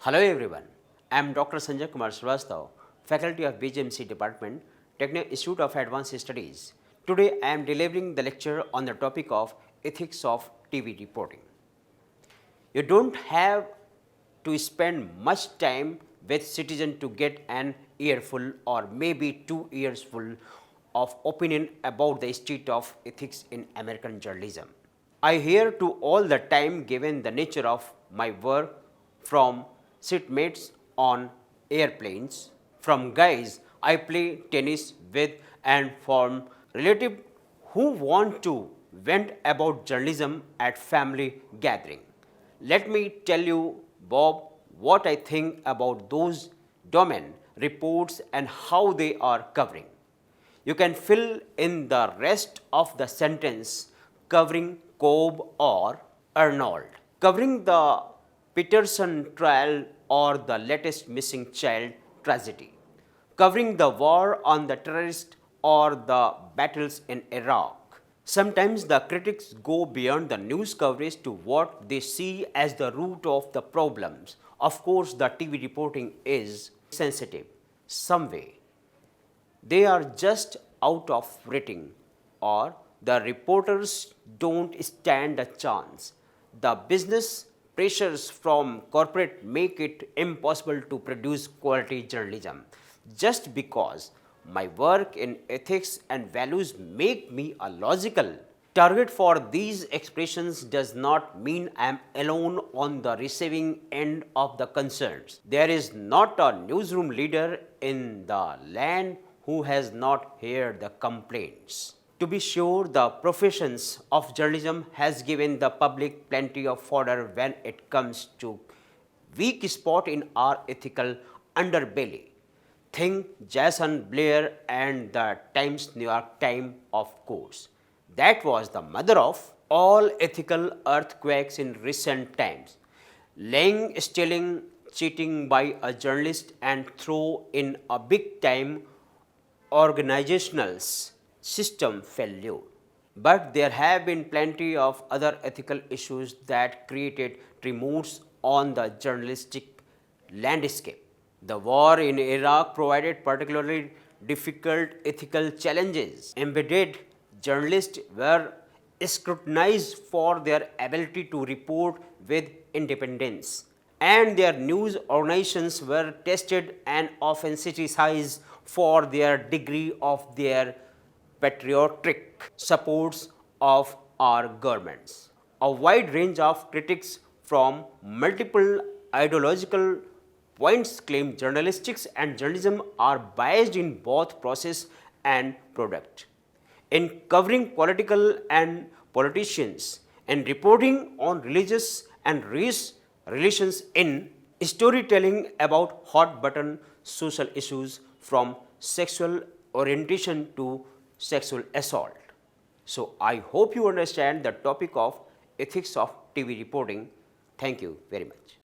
Hello everyone, I am Dr. Sanjay Kumar Srivastav, Faculty of BGMC Department, Technical Institute of Advanced Studies. Today I am delivering the lecture on the topic of ethics of TV reporting. You don't have to spend much time with citizens to get an earful or maybe 2 ears full of opinion about the state of ethics in American journalism. I hear to all the time given the nature of my work from seatmates on airplanes, from guys I play tennis with and from relatives who want to vent about journalism at family gathering. Let me tell you, Bob, what I think about those domain reports and how they are covering. You can fill in the rest of the sentence covering Cobb or Arnold, covering the Peterson trial or the latest missing child tragedy, covering the war on the terrorists or the battles in Iraq. Sometimes the critics go beyond the news coverage to what they see as the root of the problems. Of course, the TV reporting is sensitive, some way. They are just out of rating or the reporters don't stand a chance. The business pressures from corporate make it impossible to produce quality journalism. Just because my work in ethics and values make me a logical target for these expressions does not mean I am alone on the receiving end of the concerns. There is not a newsroom leader in the land who has not heard the complaints. To be sure, the professions of journalism has given the public plenty of fodder when it comes to weak spot in our ethical underbelly. Think Jason Blair and the Times New York Times, of course. That was the mother of all ethical earthquakes in recent times. Lying, stealing, cheating by a journalist and throw in a big time organizational system failure. But there have been plenty of other ethical issues that created tremors on the journalistic landscape. The war in Iraq provided particularly difficult ethical challenges. Embedded journalists were scrutinized for their ability to report with independence, and their news organizations were tested and often criticized for their degree of their patriotic supports of our governments. A wide range of critics from multiple ideological points claim journalistics and journalism are biased in both process and product. In covering political and politicians, and reporting on religious and race relations, in storytelling about hot button social issues from sexual orientation to sexual assault. So I hope you understand the topic of ethics of TV reporting. Thank you very much.